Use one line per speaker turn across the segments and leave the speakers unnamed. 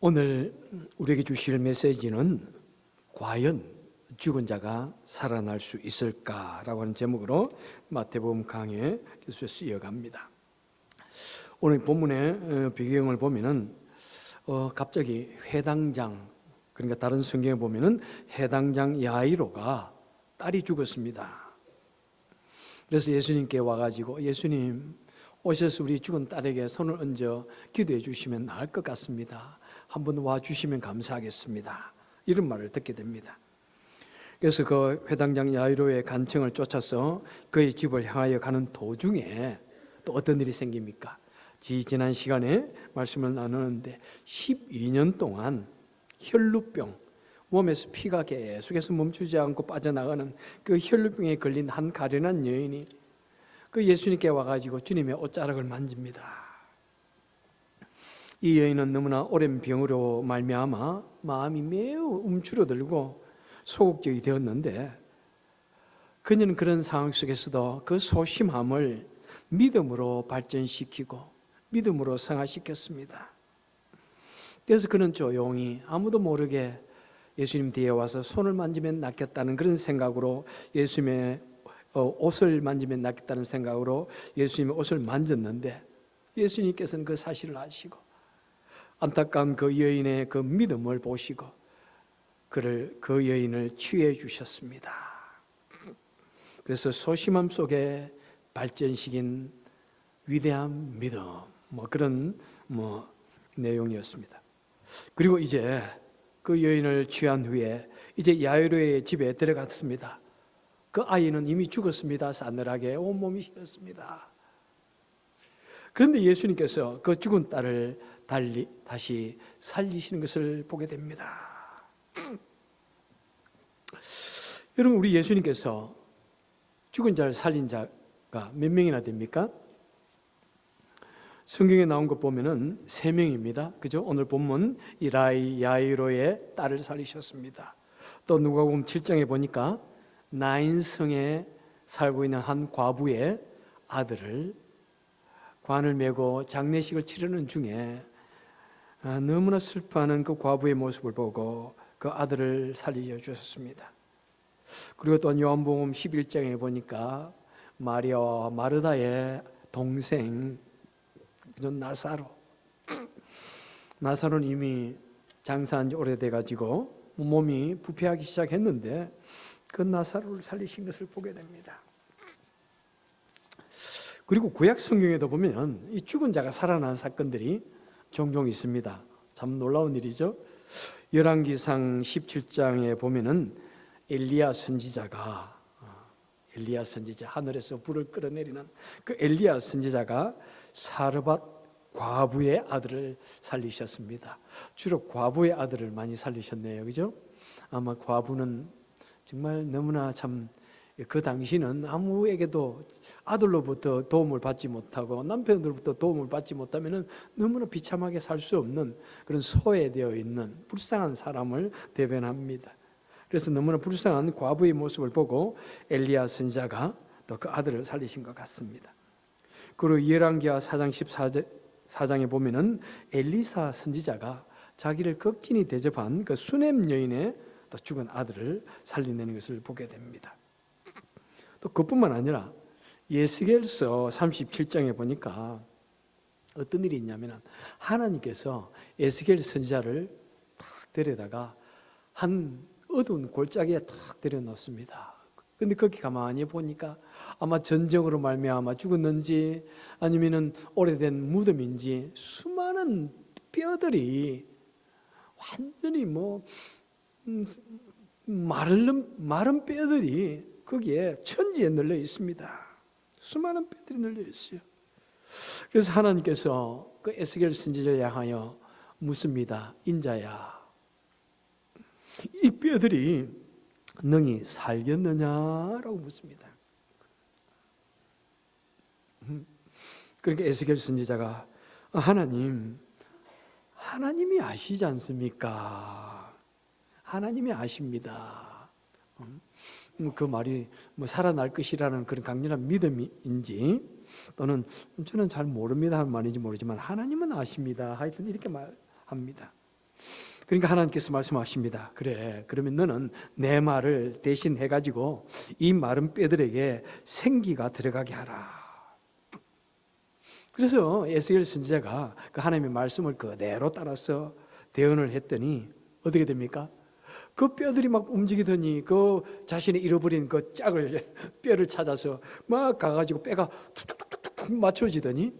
오늘 우리에게 주실 메시지는 과연 죽은 자가 살아날 수 있을까라고 하는 제목으로 마태복음 강해 계속해서 이어갑니다. 오늘 본문의 배경을 보면은 갑자기 회당장, 그러니까 다른 성경에 보면은 해당장 야이로가 딸이 죽었습니다. 그래서 예수님께 와가지고 예수님 오셔서 우리 죽은 딸에게 손을 얹어 기도해 주시면 나을 것 같습니다. 한번 와주시면 감사하겠습니다. 이런 말을 듣게 됩니다. 그래서 그 회당장 야이로의 간청을 쫓아서 그의 집을 향하여 가는 도중에 또 어떤 일이 생깁니까? 지난 시간에 말씀을 나누는데 12년 동안 혈루병, 몸에서 피가 계속해서 멈추지 않고 빠져나가는 그 혈루병에 걸린 한 가련한 여인이 그 예수님께 와가지고 주님의 옷자락을 만집니다. 이 여인은 너무나 오랜 병으로 말미암아 마음이 매우 움츠러들고 소극적이 되었는데, 그녀는 그런 상황 속에서도 그 소심함을 믿음으로 발전시키고 믿음으로 성화시켰습니다. 그래서 그는 조용히 아무도 모르게 예수님 뒤에 와서 손을 만지면 낫겠다는 그런 생각으로 예수님의 옷을 만지면 낫겠다는 생각으로 예수님의 옷을 만졌는데, 예수님께서는 그 사실을 아시고 안타까운 그 여인의 그 믿음을 보시고 그 여인을 치유해 주셨습니다. 그래서 소심함 속에 발전시킨 위대한 믿음, 그런 내용이었습니다. 그리고 이제 그 여인을 취한 후에 이제 야이로의 집에 들어갔습니다. 그 아이는 이미 죽었습니다. 싸늘하게 온몸이 휘었습니다. 그런데 예수님께서 그 죽은 딸을 다시 살리시는 것을 보게 됩니다. 여러분, 우리 예수님께서 죽은 자를 살린 자가 몇 명이나 됩니까? 성경에 나온 것 보면은 3명입니다. 그죠? 오늘 본문 이 야이로의 딸을 살리셨습니다. 또 누가복음 7장에 보니까 나인성에 살고 있는 한 과부의 아들을 관을 메고 장례식을 치르는 중에 너무나 슬퍼하는 그 과부의 모습을 보고 그 아들을 살려 주셨습니다. 그리고 또 요한복음 11장에 보니까 마리아와 마르다의 동생 나사로는 이미 장사한 지 오래돼가지고 몸이 부패하기 시작했는데 그 나사로를 살리신 것을 보게 됩니다. 그리고 구약 성경에도 보면 이 죽은 자가 살아난 사건들이 종종 있습니다. 참 놀라운 일이죠. 열왕기상 17장에 보면은 엘리야 선지자, 하늘에서 불을 끌어내리는 그 엘리야 선지자가 사르밧 과부의 아들을 살리셨습니다. 주로 과부의 아들을 많이 살리셨네요. 그죠? 아마 과부는 정말 너무나 참 그 당시는 아무에게도 아들로부터 도움을 받지 못하고 남편으로부터 도움을 받지 못하면 너무나 비참하게 살 수 없는 그런 소외되어 있는 불쌍한 사람을 대변합니다. 그래서 너무나 불쌍한 과부의 모습을 보고 엘리야 선지자가 또 그 아들을 살리신 것 같습니다. 그리고 열왕기하 4장 14장에 보면은 엘리사 선지자가 자기를 극진히 대접한 그 수넴 여인의 또 죽은 아들을 살려내는 것을 보게 됩니다. 또 그뿐만 아니라 예스겔서 37장에 보니까 어떤 일이 있냐면 하나님께서 에스겔 선지자를 탁 데려다가 한 어두운 골짜기에 탁 데려놓습니다. 근데 거기 가만히 보니까 아마 전쟁으로 말미암아 죽었는지 아니면은 오래된 무덤인지 수많은 뼈들이 완전히 마른 뼈들이 거기에 천지에 널려 있습니다. 수많은 뼈들이 널려 있어요. 그래서 하나님께서 그 에스겔 선지자를 향하여 묻습니다. 인자야, 이 뼈들이 능히 살겠느냐라고 묻습니다. 그러니까 에스겔 선지자가 하나님이 아시지 않습니까? 하나님이 아십니다. 그 말이 살아날 것이라는 그런 강렬한 믿음인지 또는 저는 잘 모릅니다 하는 말인지 모르지만 하나님은 아십니다. 하여튼 이렇게 말합니다. 그러니까 하나님께서 말씀하십니다. 그래, 그러면 너는 내 말을 대신 해가지고 이 마른 뼈들에게 생기가 들어가게 하라. 그래서 에스겔 선지자가 그 하나님의 말씀을 그대로 따라서 대언을 했더니 어떻게 됩니까? 그 뼈들이 막 움직이더니 그 자신이 잃어버린 그 짝을 뼈를 찾아서 막 가가지고 뼈가 툭툭툭툭 맞춰지더니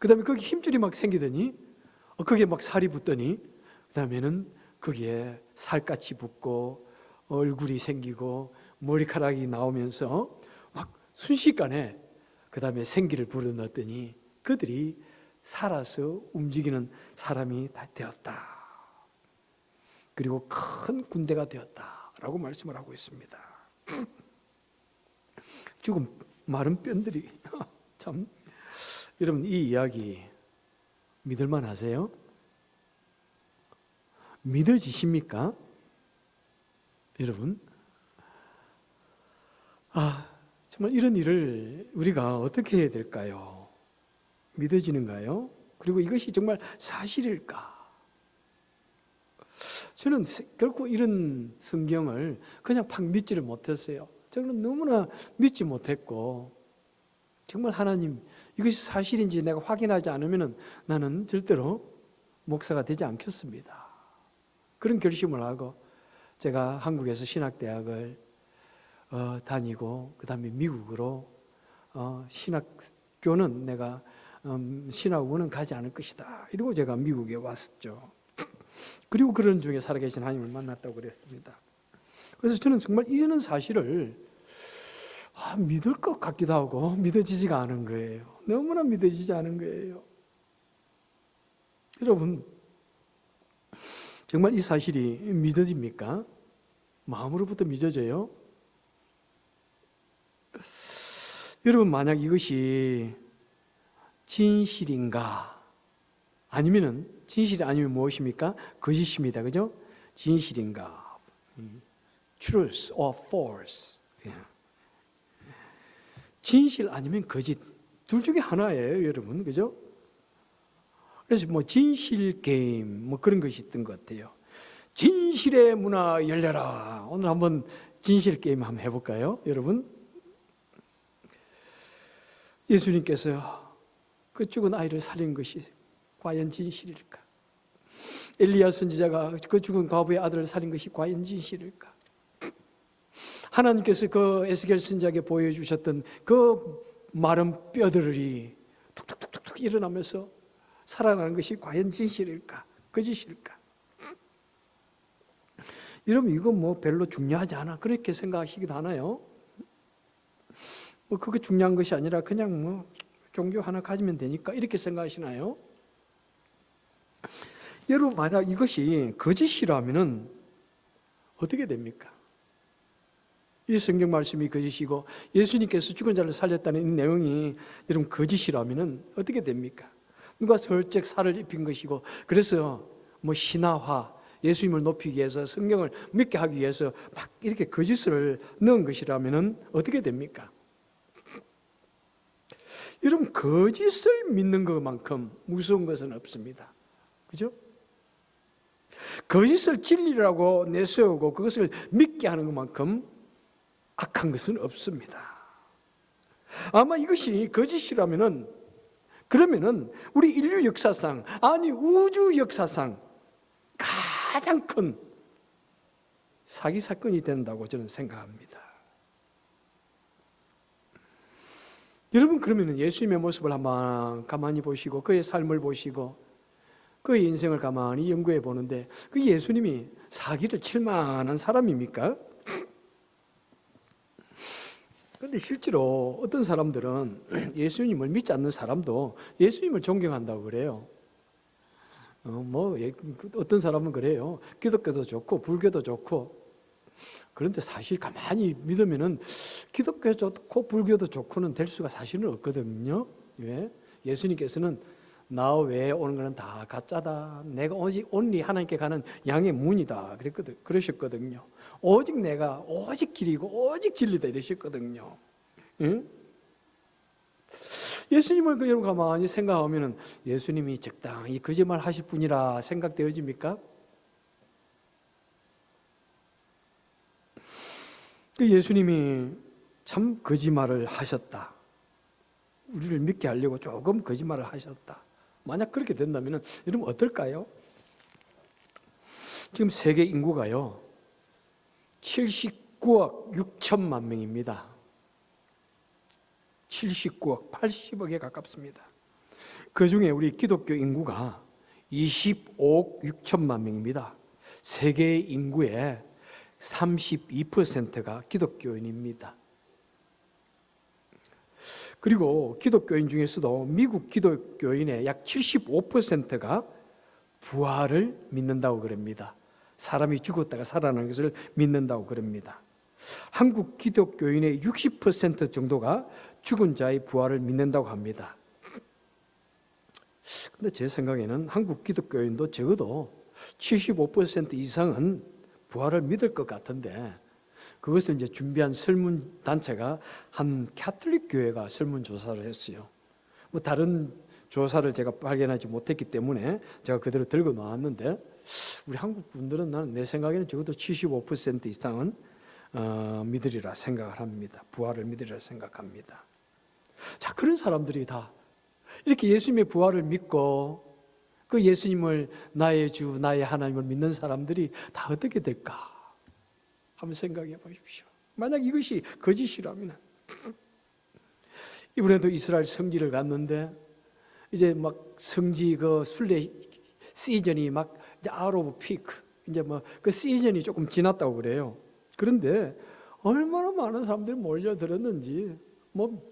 그 다음에 거기 힘줄이 막 생기더니 거기에 막 살이 붙더니 그 다음에는 거기에 살갗이 붙고 얼굴이 생기고 머리카락이 나오면서 막 순식간에 그 다음에 생기를 불어넣었더니 그들이 살아서 움직이는 사람이 다 되었다. 그리고 큰 군대가 되었다라고 말씀을 하고 있습니다. 지금 마른 뼈들이 참, 여러분 이 이야기 믿을만 하세요? 믿어지십니까? 여러분, 정말 이런 일을 우리가 어떻게 해야 될까요? 믿어지는가요? 그리고 이것이 정말 사실일까? 저는 결코 이런 성경을 그냥 팍 믿지를 못했어요. 저는 너무나 믿지 못했고, 정말 하나님, 이것이 사실인지 내가 확인하지 않으면 나는 절대로 목사가 되지 않겠습니다. 그런 결심을 하고 제가 한국에서 신학대학을 다니고 그 다음에 미국으로 신학교는 내가 신학원은 가지 않을 것이다. 이러고 제가 미국에 왔었죠. 그리고 그런 중에 살아계신 하나님을 만났다고 그랬습니다. 그래서 저는 정말 이런 사실을 믿을 것 같기도 하고 믿어지지가 않은 거예요. 너무나 믿어지지 않은 거예요. 여러분, 정말 이 사실이 믿어집니까? 마음으로부터 믿어져요? 여러분, 만약 이것이 진실인가? 아니면은 진실이 아니면 무엇입니까? 거짓입니다. 그죠? 진실인가? Truth or false? 진실 아니면 거짓. 둘 중에 하나예요, 여러분. 그죠? 그래서 뭐 진실 게임 뭐 그런 것이 있던 것 같아요. 진실의 문화 열려라. 오늘 한번 진실 게임 한번 해볼까요, 여러분? 예수님께서 그 죽은 아이를 살린 것이 과연 진실일까? 엘리야 선지자가 그 죽은 과부의 아들을 살린 것이 과연 진실일까? 하나님께서 그 에스겔 선지자에게 보여주셨던 그 마른 뼈들이 툭툭툭툭 일어나면서 살아나는 것이 과연 진실일까? 거짓일까? 여러분, 이거 뭐 별로 중요하지 않아. 그렇게 생각하시기도 하나요? 뭐 그게 중요한 것이 아니라 그냥 뭐 종교 하나 가지면 되니까 이렇게 생각하시나요? 여러분, 만약 이것이 거짓이라면은 어떻게 됩니까? 이 성경 말씀이 거짓이고 예수님께서 죽은 자를 살렸다는 이 내용이 여러분 거짓이라면은 어떻게 됩니까? 누가 설적 살을 입힌 것이고 그래서 뭐 신화화, 예수님을 높이기 위해서 성경을 믿게 하기 위해서 막 이렇게 거짓을 넣은 것이라면은 어떻게 됩니까? 여러분, 거짓을 믿는 것만큼 무서운 것은 없습니다. 그죠? 거짓을 진리라고 내세우고 그것을 믿게 하는 것만큼 악한 것은 없습니다. 아마 이것이 거짓이라면은 그러면은 우리 인류 역사상, 아니 우주 역사상 가장 큰 사기 사건이 된다고 저는 생각합니다. 여러분, 그러면 예수님의 모습을 한번 가만히 보시고 그의 삶을 보시고 그의 인생을 가만히 연구해 보는데 그 예수님이 사기를 칠 만한 사람입니까? 그런데 실제로 어떤 사람들은 예수님을 믿지 않는 사람도 예수님을 존경한다고 그래요. 어떤 사람은 그래요. 기독교도 좋고 불교도 좋고. 그런데 사실 가만히 믿으면은 기독교 좋고 불교도 좋고는 될 수가 사실은 없거든요. 왜? 예수님께서는 나 외에 오는 것은 다 가짜다. 내가 오직 온리 하나님께 가는 양의 문이다. 그러셨거든요. 오직 내가 오직 길이고 오직 진리다 이러셨거든요. 응? 예수님을 여러분 가만히 생각하면 예수님이 적당히 거짓말 하실 분이라 생각되어집니까? 그 예수님이 참 거짓말을 하셨다. 우리를 믿게 하려고 조금 거짓말을 하셨다. 만약 그렇게 된다면 여러분 어떨까요? 지금 세계 인구가요 79억 6천만 명입니다. 79억 80억에 가깝습니다. 그 중에 우리 기독교 인구가 25억 6천만 명입니다. 세계 인구의 32%가 기독교인입니다. 그리고 기독교인 중에서도 미국 기독교인의 약 75%가 부활을 믿는다고 그럽니다. 사람이 죽었다가 살아나는 것을 믿는다고 그럽니다. 한국 기독교인의 60% 정도가 죽은 자의 부활을 믿는다고 합니다. 근데 제 생각에는 한국 기독교인도 적어도 75% 이상은 부활을 믿을 것 같은데, 그것을 이제 준비한 설문단체가 한 가톨릭 교회가 설문조사를 했어요. 뭐 다른 조사를 제가 발견하지 못했기 때문에 제가 그대로 들고 나왔는데, 우리 한국 분들은 나는 내 생각에는 적어도 75% 이상은 믿으리라 생각을 합니다. 부활을 믿으리라 생각합니다. 자, 그런 사람들이 다 이렇게 예수님의 부활을 믿고 그 예수님을 나의 주, 나의 하나님을 믿는 사람들이 다 어떻게 될까? 한번 생각해 보십시오. 만약 이것이 거짓이라면, 이번에도 이스라엘 성지를 갔는데 이제 막 성지 그 순례 시즌이 막 이제 아웃 오브 피크, 이제 뭐 그 시즌이 조금 지났다고 그래요. 그런데 얼마나 많은 사람들이 몰려들었는지, 뭐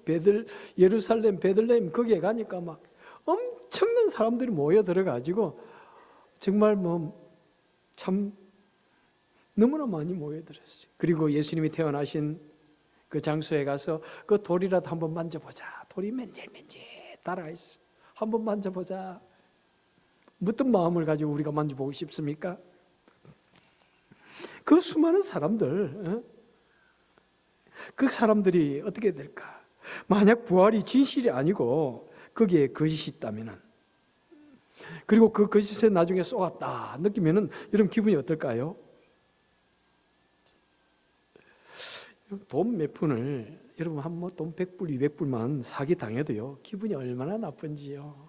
예루살렘 베들레헴 거기에 가니까 막 엄청난 사람들이 모여들어 가지고 정말 뭐 참 너무나 많이 모여들었어요. 그리고 예수님이 태어나신 그 장소에 가서 그 돌이라도 한번 만져보자. 돌이 맨질맨질 달아있어. 한번 만져보자. 어떤 마음을 가지고 우리가 만져보고 싶습니까? 그 수많은 사람들, 그 사람들이 어떻게 될까? 만약 부활이 진실이 아니고 거기에 거짓이 있다면, 그리고 그 거짓에 나중에 쏘았다 느끼면은 여러분 기분이 어떨까요? 돈 몇 푼을 여러분 한 뭐 돈 100불, 200불만 사기 당해도요 기분이 얼마나 나쁜지요.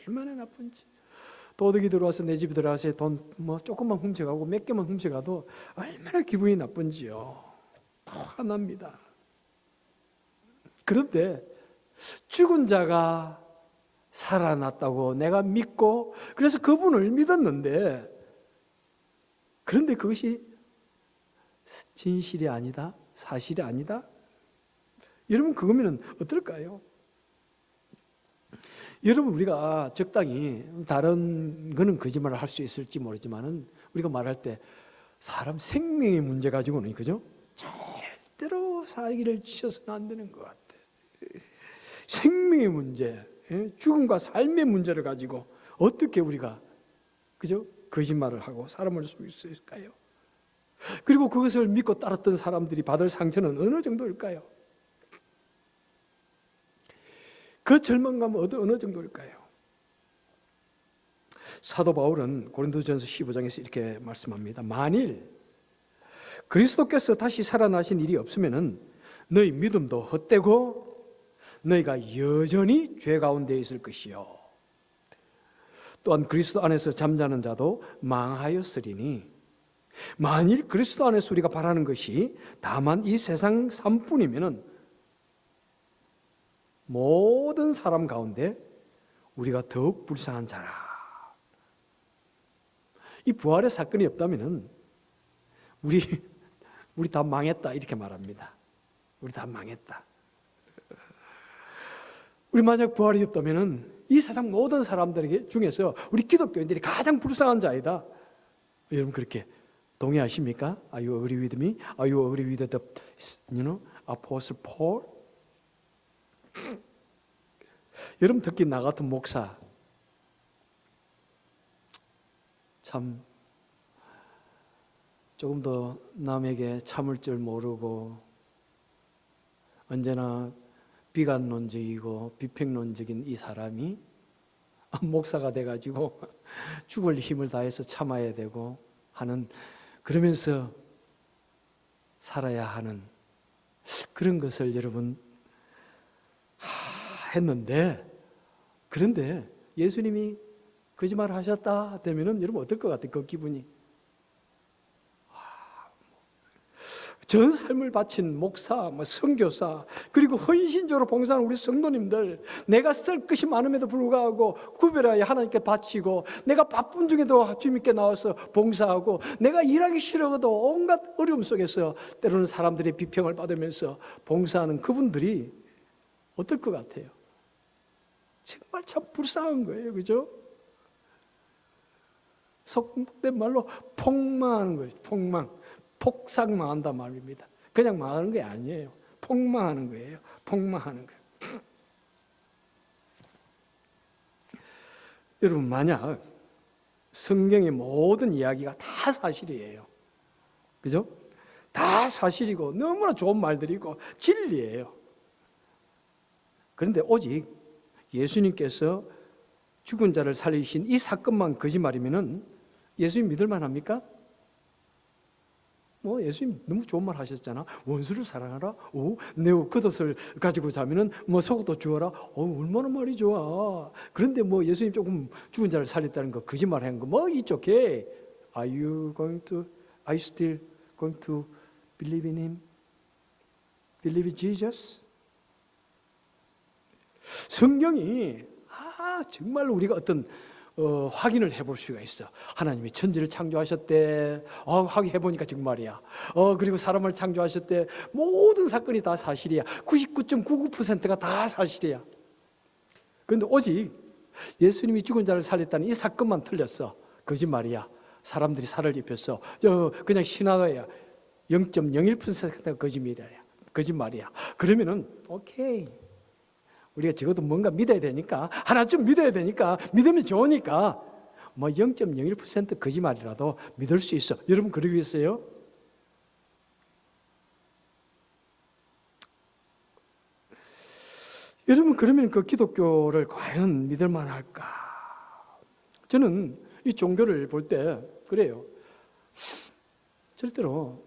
얼마나 나쁜지. 도둑이 들어와서 내 집에 들어와서 돈 뭐 조금만 훔쳐가고 몇 개만 훔쳐가도 얼마나 기분이 나쁜지요. 화납니다. 그런데 죽은 자가 살아났다고 내가 믿고 그래서 그분을 믿었는데, 그런데 그것이 진실이 아니다, 사실이 아니다? 여러분 그거면 어떨까요? 여러분 우리가 적당히 다른 거는 거짓말을 할 수 있을지 모르지만은 우리가 말할 때 사람 생명의 문제 가지고는, 그죠? 절대로 사기를 치셔서는 안 되는 것 같아. 생명의 문제, 죽음과 삶의 문제를 가지고 어떻게 우리가, 그죠? 거짓말을 하고 사람을 속일 수 있을까요? 그리고 그것을 믿고 따랐던 사람들이 받을 상처는 어느 정도일까요? 그 절망감은 어느 정도일까요? 사도 바울은 고린도전서 15장에서 이렇게 말씀합니다. 만일 그리스도께서 다시 살아나신 일이 없으면은 너희 믿음도 헛되고 너희가 여전히 죄 가운데 있을 것이요. 또한 그리스도 안에서 잠자는 자도 망하였으리니 만일 그리스도 안에서 우리가 바라는 것이 다만 이 세상 삶뿐이면은 모든 사람 가운데 우리가 더욱 불쌍한 자라. 이 부활의 사건이 없다면은 우리 다 망했다 이렇게 말합니다. 우리 다 망했다. 우리 만약 부활이 없다면은 이 세상 모든 사람들에게 중에서 우리 기독교인들이 가장 불쌍한 자이다. 여러분 그렇게 동의하십니까? Are you agree with me? Are you agree with the Apostle Paul? 여러분 특히 나 같은 목사 참 조금 더 남에게 참을 줄 모르고 언제나 비관론적이고 비평론적인 이 사람이 목사가 돼가지고 죽을 힘을 다해서 참아야 되고 하는, 그러면서 살아야 하는 그런 것을 여러분 했는데, 그런데 예수님이 거짓말 하셨다 되면은 여러분 어떨 것 같아요? 그 기분이. 전 삶을 바친 목사, 선교사, 그리고 헌신적으로 봉사하는 우리 성도님들, 내가 쓸 것이 많음에도 불구하고 구별하여 하나님께 바치고, 내가 바쁜 중에도 주님께 나와서 봉사하고, 내가 일하기 싫어도 온갖 어려움 속에서 때로는 사람들의 비평을 받으면서 봉사하는 그분들이 어떨 것 같아요? 정말 참 불쌍한 거예요, 그죠? 속된 말로 폭망하는 거예요. 폭삭 망한다 말입니다. 그냥 망하는 게 아니에요. 폭망하는 거예요. 폭망하는 거예요. 여러분, 만약 성경의 모든 이야기가 다 사실이에요, 그죠? 다 사실이고 너무나 좋은 말들이고 진리예요. 그런데 오직 예수님께서 죽은 자를 살리신 이 사건만 거짓말이면은 예수님 믿을만 합니까? 예수님 너무 좋은 말 하셨잖아. 원수를 사랑하라. 내 겉옷을 가지고 자면은 속옷도 주어라. 얼마나 말이 좋아. 그런데 예수님 조금 죽은 자를 살렸다는 거 거짓말 한 거 it's okay. Are you still going to believe in him? Believe in Jesus? 성경이 정말로 우리가 어떤 확인을 해볼 수가 있어. 하나님이 천지를 창조하셨대. 확인해보니까 정말이야. 그리고 사람을 창조하셨대. 모든 사건이 다 사실이야. 99.99%가 다 사실이야. 그런데 오직 예수님이 죽은 자를 살렸다는 이 사건만 틀렸어. 거짓말이야. 사람들이 살을 입혔어. 그냥 신화야. 0.01%가 거짓말이야. 그러면은 오케이. 우리가 적어도 뭔가 믿어야 되니까, 하나쯤 믿어야 되니까, 믿으면 좋으니까 0.01% 거짓말이라도 믿을 수 있어. 여러분 그러겠어요? 여러분 그러면 그 기독교를 과연 믿을 만할까? 저는 이 종교를 볼 때 그래요. 절대로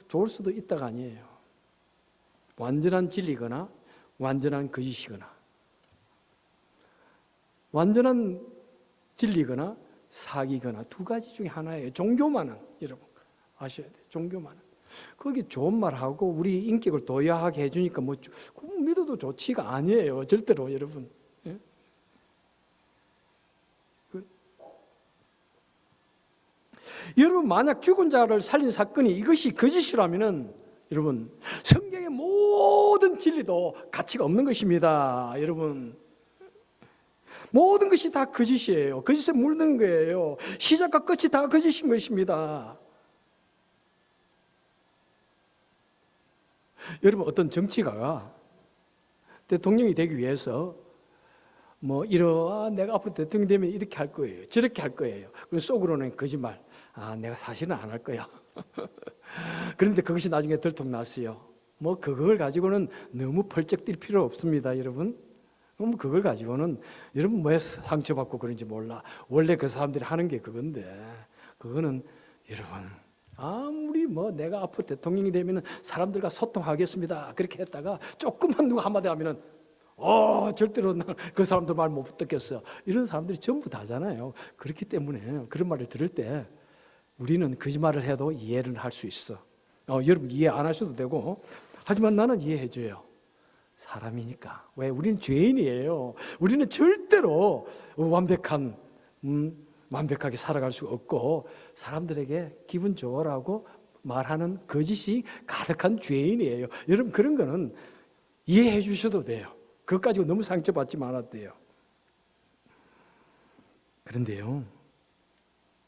좋을 수도 있다가 아니에요. 완전한 진리거나 완전한 거짓이거나, 완전한 진리거나 사기거나 두 가지 중에 하나예요. 종교만은 여러분 아셔야 돼요. 종교만은 거기 좋은 말하고 우리 인격을 도야하게 해주니까 믿어도 좋지가 아니에요. 절대로 여러분. 예? 여러분 만약 죽은 자를 살린 사건이 이것이 거짓이라면은 여러분 성경의 모든 진리도 가치가 없는 것입니다. 여러분 모든 것이 다 거짓이에요. 거짓에 물드는 거예요. 시작과 끝이 다 거짓인 것입니다. 여러분 어떤 정치가가 대통령이 되기 위해서 내가 앞으로 대통령 되면 이렇게 할 거예요. 저렇게 할 거예요. 그리고 속으로는 거짓말. 내가 사실은 안 할 거야. 그런데 그것이 나중에 들통났어요. 그걸 가지고는 너무 펄쩍 뛸 필요 없습니다, 여러분. 그걸 가지고는 여러분 왜 상처받고 그런지 몰라. 원래 그 사람들이 하는 게 그건데, 그거는 여러분 아무리 내가 앞으로 대통령이 되면 사람들과 소통하겠습니다 그렇게 했다가 조금만 누가 한마디 하면은 절대로 그 사람들 말 못 듣겠어. 이런 사람들이 전부 다잖아요. 그렇기 때문에 그런 말을 들을 때 우리는 거짓말을 해도 이해를 할 수 있어. 여러분 이해 안 하셔도 되고, 하지만 나는 이해해줘요. 사람이니까. 왜? 우리는 죄인이에요. 우리는 절대로 완벽하게 살아갈 수 없고, 사람들에게 기분 좋으라고 말하는 거짓이 가득한 죄인이에요. 여러분 그런 거는 이해해 주셔도 돼요. 그것 가지고 너무 상처받지 말아도 돼요. 그런데요,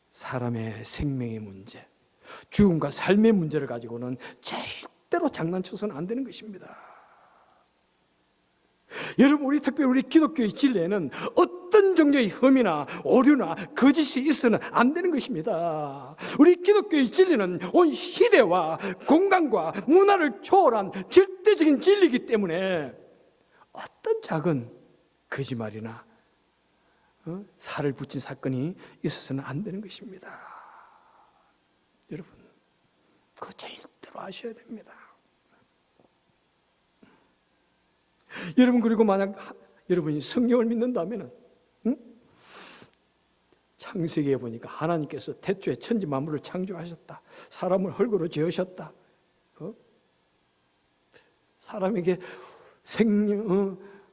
사람의 생명의 문제, 죽음과 삶의 문제를 가지고는 절대로 장난쳐서는 안 되는 것입니다. 여러분 특별히 우리 기독교의 진리에는 어떤 종류의 흠이나 오류나 거짓이 있어는 안 되는 것입니다. 우리 기독교의 진리는 온 시대와 공간과 문화를 초월한 절대적인 진리이기 때문에 어떤 작은 거짓말이나 살을 붙인 사건이 있어서는 안 되는 것입니다. 여러분 그거 절대로 아셔야 됩니다. 여러분, 그리고 만약 여러분이 성령을 믿는다면 창세기에 보니까 하나님께서 태초에 천지 만물을 창조하셨다. 사람을 흙으로 지으셨다. 사람에게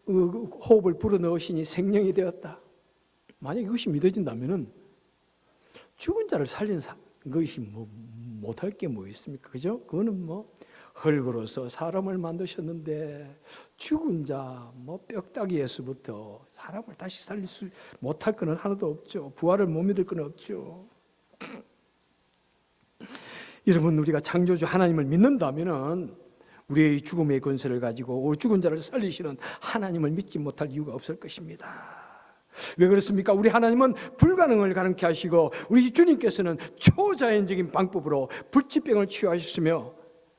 호흡을 불어넣으시니 생명이 되었다. 만약 이것이 믿어진다면 죽은 자를 살린 것이 못할 게 뭐 있습니까? 그죠? 그거는 흙으로서 사람을 만드셨는데 죽은 자, 뼈다귀에서부터 사람을 다시 살릴 수 못할 것은 하나도 없죠. 부활을 못 믿을 것은 없죠. 여러분, 우리가 창조주 하나님을 믿는다면 우리의 죽음의 권세를 가지고 죽은 자를 살리시는 하나님을 믿지 못할 이유가 없을 것입니다. 왜 그렇습니까? 우리 하나님은 불가능을 가능케 하시고 우리 주님께서는 초자연적인 방법으로 불치병을 치유하셨으며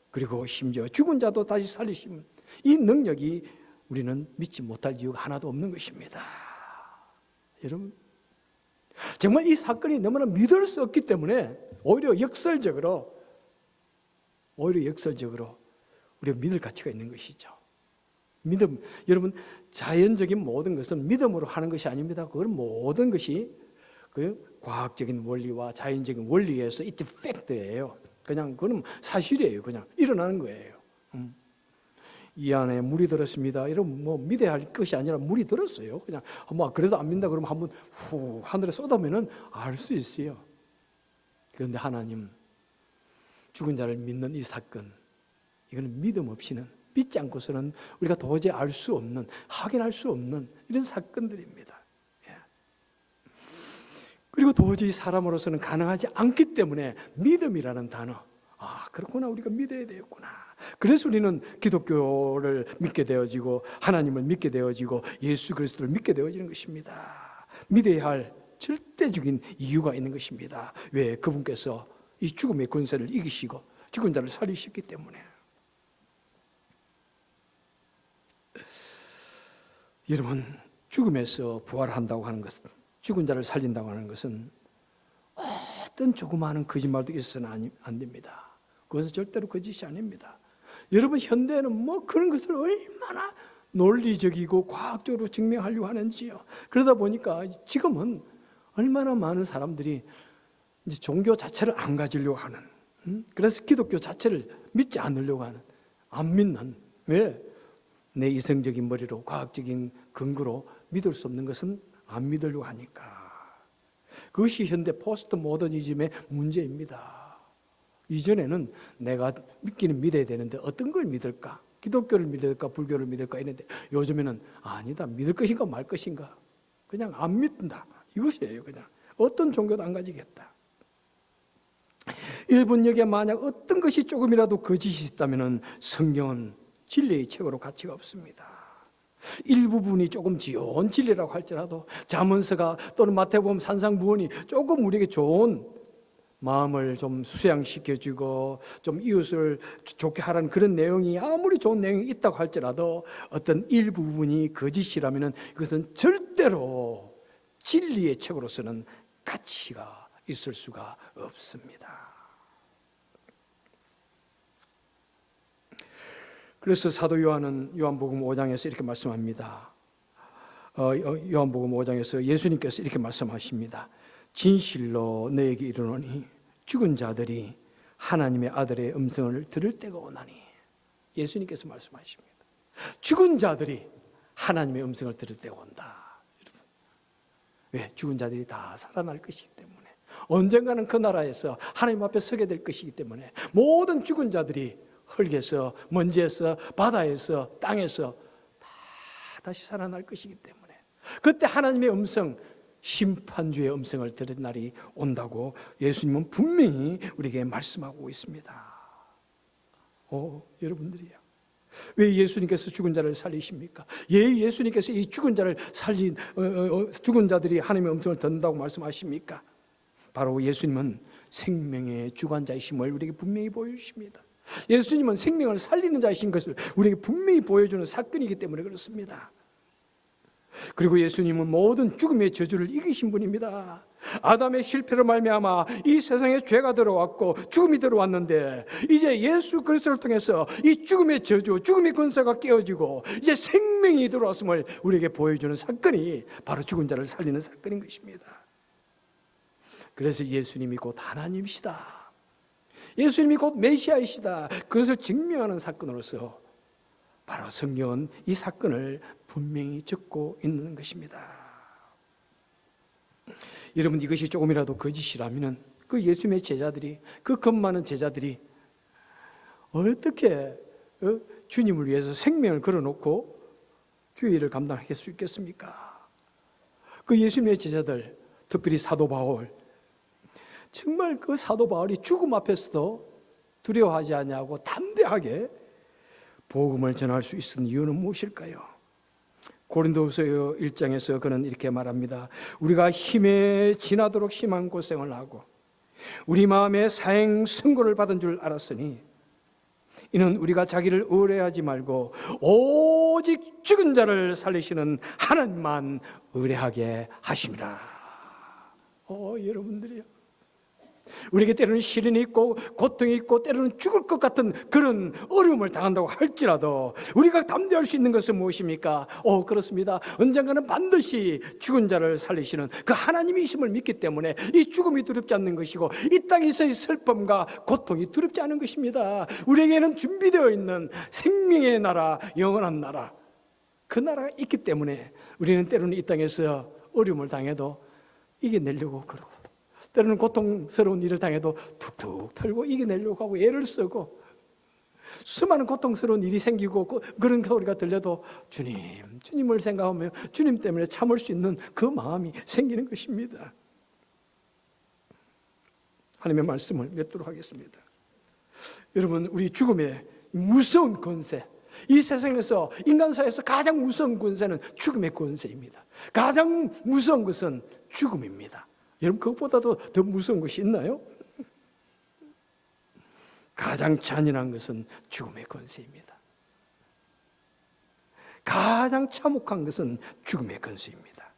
그리고 심지어 죽은 자도 다시 살리시는 이 능력이 우리는 믿지 못할 이유가 하나도 없는 것입니다. 여러분, 정말 이 사건이 너무나 믿을 수 없기 때문에 오히려 역설적으로 우리가 믿을 가치가 있는 것이죠. 믿음, 여러분, 자연적인 모든 것은 믿음으로 하는 것이 아닙니다. 그건 모든 것이 그 과학적인 원리와 자연적인 원리에서 it's fact예요. 그냥 그건 사실이에요. 그냥 일어나는 거예요. 이 안에 물이 들었습니다. 이런 믿어야 할 것이 아니라 물이 들었어요. 그냥 그래도 안 믿는다 그러면 한번 하늘에 쏟아보면은 알 수 있어요. 그런데 하나님, 죽은 자를 믿는 이 사건, 이거는 믿음 없이는, 믿지 않고서는 우리가 도저히 알 수 없는, 확인할 수 없는 이런 사건들입니다. 그리고 도저히 사람으로서는 가능하지 않기 때문에 믿음이라는 단어, 그렇구나, 우리가 믿어야 되겠구나. 그래서 우리는 기독교를 믿게 되어지고 하나님을 믿게 되어지고 예수 그리스도를 믿게 되어지는 것입니다. 믿어야 할 절대적인 이유가 있는 것입니다. 왜? 그분께서 이 죽음의 권세를 이기시고 죽은 자를 살리셨기 때문에. 여러분, 죽음에서 부활한다고 하는 것은, 죽은 자를 살린다고 하는 것은 어떤 조그마한 거짓말도 있어서는 안 됩니다. 그것은 절대로 거짓이 아닙니다. 여러분, 현대는 그런 것을 얼마나 논리적이고 과학적으로 증명하려고 하는지요. 그러다 보니까 지금은 얼마나 많은 사람들이 이제 종교 자체를 안 가지려고 하는, 그래서 기독교 자체를 믿지 않으려고 하는, 안 믿는, 왜? 내 이성적인 머리로 과학적인 근거로 믿을 수 없는 것은 안 믿으려고 하니까. 그것이 현대 포스트 모더니즘의 문제입니다. 이전에는 내가 믿기는 믿어야 되는데 어떤 걸 믿을까? 기독교를 믿을까? 불교를 믿을까? 이랬는데 요즘에는 아니다, 믿을 것인가 말 것인가? 그냥 안 믿는다, 이것이에요. 그냥 어떤 종교도 안 가지겠다. 여러분, 여기에 만약 어떤 것이 조금이라도 거짓이 있다면 성경은 진리의 책으로 가치가 없습니다. 일부분이 조금 지온 진리라고 할지라도 잠언서가 또는 마태복음 산상부원이 조금 우리에게 좋은 마음을 좀 수양시켜주고 좀 이웃을 좋게 하라는 그런 내용이 아무리 좋은 내용이 있다고 할지라도 어떤 일부분이 거짓이라면 그것은 절대로 진리의 책으로서는 가치가 있을 수가 없습니다. 그래서 사도 요한은 요한복음 5장에서 이렇게 말씀합니다. 요한복음 5장에서 예수님께서 이렇게 말씀하십니다. 진실로 너에게 이르노니 죽은 자들이 하나님의 아들의 음성을 들을 때가 오나니. 예수님께서 말씀하십니다. 죽은 자들이 하나님의 음성을 들을 때가 온다. 왜? 죽은 자들이 다 살아날 것이기 때문에, 언젠가는 그 나라에서 하나님 앞에 서게 될 것이기 때문에 모든 죽은 자들이 흙에서, 먼지에서, 바다에서, 땅에서 다 다시 살아날 것이기 때문에 그때 하나님의 음성, 심판주의 음성을 들은 날이 온다고 예수님은 분명히 우리에게 말씀하고 있습니다. 여러분들이요, 왜 예수님께서 죽은 자를 살리십니까? 예수님께서 이 죽은 자를 살린 죽은 자들이 하나님의 음성을 듣는다고 말씀하십니까? 바로 예수님은 생명의 주관자이심을 우리에게 분명히 보여주십니다. 예수님은 생명을 살리는 자이신 것을 우리에게 분명히 보여주는 사건이기 때문에 그렇습니다. 그리고 예수님은 모든 죽음의 저주를 이기신 분입니다. 아담의 실패로 말미암아 이 세상에 죄가 들어왔고 죽음이 들어왔는데, 이제 예수 그리스도를 통해서 이 죽음의 저주, 죽음의 권세가 깨어지고 이제 생명이 들어왔음을 우리에게 보여주는 사건이 바로 죽은 자를 살리는 사건인 것입니다. 그래서 예수님이 곧 하나님이시다, 예수님이 곧 메시아이시다, 그것을 증명하는 사건으로서 바로 성경은 이 사건을 분명히 적고 있는 것입니다. 여러분, 이것이 조금이라도 거짓이라면 그 예수님의 제자들이, 그 겁 많은 제자들이 어떻게 주님을 위해서 생명을 걸어놓고 주의 일을 감당할 수 있겠습니까? 그 예수님의 제자들, 특별히 사도 바울, 정말 그 사도 바울이 죽음 앞에서도 두려워하지 않냐고 담대하게 복음을 전할 수 있는 이유는 무엇일까요? 고린도후서 1장에서 그는 이렇게 말합니다. 우리가 힘에 지나도록 심한 고생을 하고 우리 마음에 사행 선고를 받은 줄 알았으니 이는 우리가 자기를 의뢰하지 말고 오직 죽은 자를 살리시는 하나님만 의뢰하게 하심이라. 여러분들이요, 우리에게 때로는 시련이 있고 고통이 있고 때로는 죽을 것 같은 그런 어려움을 당한다고 할지라도 우리가 담대할 수 있는 것은 무엇입니까? 그렇습니다. 언젠가는 반드시 죽은 자를 살리시는 그 하나님이심을 믿기 때문에 이 죽음이 두렵지 않는 것이고 이 땅에서의 슬픔과 고통이 두렵지 않은 것입니다. 우리에게는 준비되어 있는 생명의 나라, 영원한 나라, 그 나라가 있기 때문에 우리는 때로는 이 땅에서 어려움을 당해도 이겨내려고 그러고, 때로는 고통스러운 일을 당해도 툭툭 털고 이겨내려고 하고 애를 쓰고, 수많은 고통스러운 일이 생기고 그런 소리가 들려도 주님을 생각하며 주님 때문에 참을 수 있는 그 마음이 생기는 것입니다. 하나님의 말씀을 맺도록 하겠습니다. 여러분, 우리 죽음의 무서운 권세, 이 세상에서, 인간사에서 가장 무서운 권세는 죽음의 권세입니다. 가장 무서운 것은 죽음입니다. 여러분, 그것보다도 더 무서운 것이 있나요? 가장 잔인한 것은 죽음의 권세입니다. 가장 참혹한 것은 죽음의 권세입니다.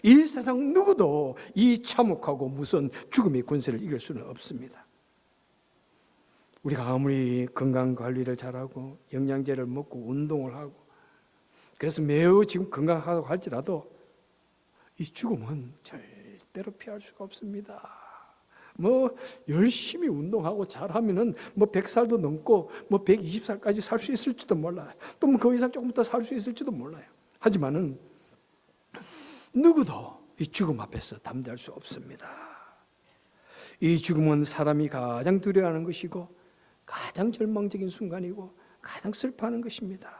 이 세상 누구도 이 참혹하고 무서운 죽음의 권세를 이길 수는 없습니다. 우리가 아무리 건강관리를 잘하고 영양제를 먹고 운동을 하고 그래서 매우 지금 건강하다고 할지라도 이 죽음은 절대로 피할 수가 없습니다. 열심히 운동하고 잘하면은 100살도 넘고 120살까지 살 수 있을지도 몰라요. 또 그 이상 조금 더 살 수 있을지도 몰라요. 하지만은 누구도 이 죽음 앞에서 담대할 수 없습니다. 이 죽음은 사람이 가장 두려워하는 것이고 가장 절망적인 순간이고 가장 슬퍼하는 것입니다.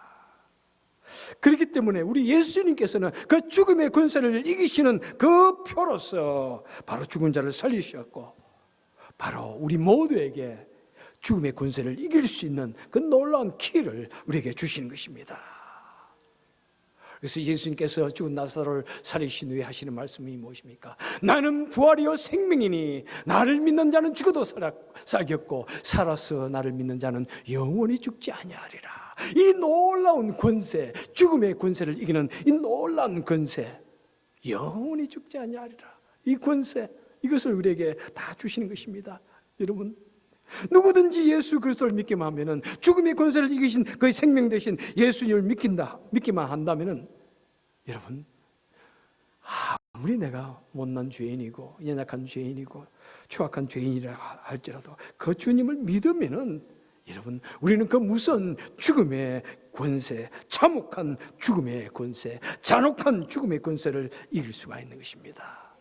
그렇기 때문에 우리 예수님께서는 그 죽음의 권세를 이기시는 그 표로서 바로 죽은 자를 살리셨고, 바로 우리 모두에게 죽음의 권세를 이길 수 있는 그 놀라운 키를 우리에게 주시는 것입니다. 그래서 예수님께서 죽은 나사로를 살리신 후에 하시는 말씀이 무엇입니까? 나는 부활이요 생명이니 나를 믿는 자는 죽어도 살겠고 살아서 나를 믿는 자는 영원히 죽지 아니하리라. 이 놀라운 권세, 죽음의 권세를 이기는 이 놀라운 권세, 영원히 죽지 아니하리라. 이 권세, 이것을 우리에게 다 주시는 것입니다. 여러분, 누구든지 예수 그리스도를 믿기만 하면은, 죽음의 권세를 이기신 그 생명 되신 예수님을 믿기만 한다면은, 여러분, 아무리 내가 못난 죄인이고 연약한 죄인이고 추악한 죄인이라 할지라도 그 주님을 믿으면은, 여러분, 우리는 그 무서운 죽음의 권세, 참혹한 죽음의 권세, 잔혹한 죽음의 권세를 이길 수가 있는 것입니다.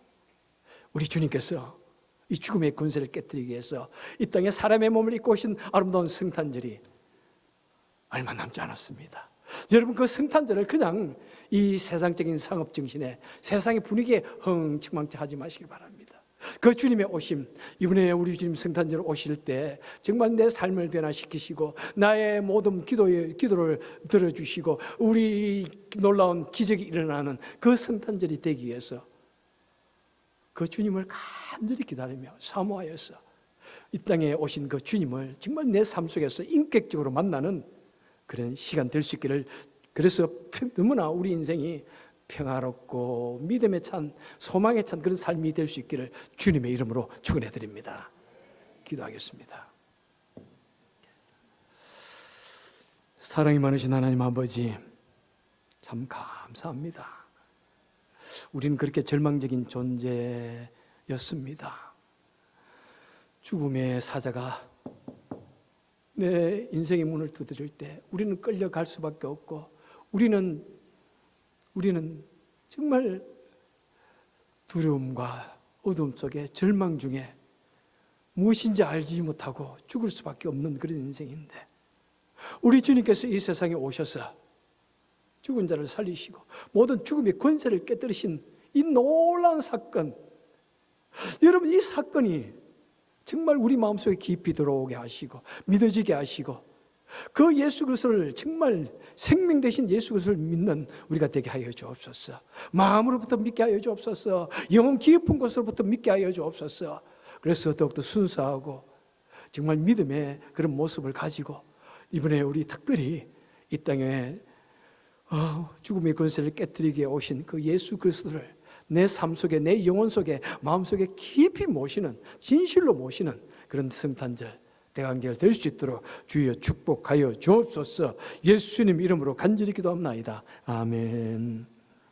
우리 주님께서 이 죽음의 권세를 깨뜨리기 위해서 이 땅에 사람의 몸을 입고 오신 아름다운 성탄절이 얼마 남지 않았습니다. 여러분, 그 성탄절을 그냥 이 세상적인 상업 정신에, 세상의 분위기에 흥청망청하지 마시길 바랍니다. 그 주님의 오심, 이번에 우리 주님 성탄절 오실 때 정말 내 삶을 변화시키시고 나의 모든 기도를 들어주시고 우리 놀라운 기적이 일어나는 그 성탄절이 되기 위해서 그 주님을 간절히 기다리며 사모하여서 이 땅에 오신 그 주님을 정말 내 삶 속에서 인격적으로 만나는 그런 시간 될 수 있기를, 그래서 너무나 우리 인생이 평화롭고 믿음에 찬, 소망에 찬 그런 삶이 될 수 있기를 주님의 이름으로 축원해 드립니다. 기도하겠습니다. 사랑이 많으신 하나님 아버지, 참 감사합니다. 우리는 그렇게 절망적인 존재였습니다. 죽음의 사자가 내 인생의 문을 두드릴 때 우리는 끌려갈 수밖에 없고, 우리는 정말 두려움과 어둠 속에, 절망 중에 무엇인지 알지 못하고 죽을 수밖에 없는 그런 인생인데, 우리 주님께서 이 세상에 오셔서 죽은 자를 살리시고 모든 죽음의 권세를 깨뜨리신 이 놀라운 사건, 여러분, 이 사건이 정말 우리 마음속에 깊이 들어오게 하시고 믿어지게 하시고, 그 예수 그리스도를, 정말 생명 되신 예수 그리스도를 믿는 우리가 되게 하여 주옵소서. 마음으로부터 믿게 하여 주옵소서. 영혼 깊은 곳으로부터 믿게 하여 주옵소서. 그래서 더욱더 순수하고 정말 믿음의 그런 모습을 가지고 이번에 우리 특별히 이 땅에 죽음의 권세를 깨뜨리게 오신 그 예수 그리스도를 내 삶 속에, 내 영혼 속에, 마음 속에 깊이 모시는, 진실로 모시는 그런 성탄절, 대강절 될 수 있도록 주여 축복하여 주옵소서. 예수님 이름으로 간절히 기도합나이다. 아멘.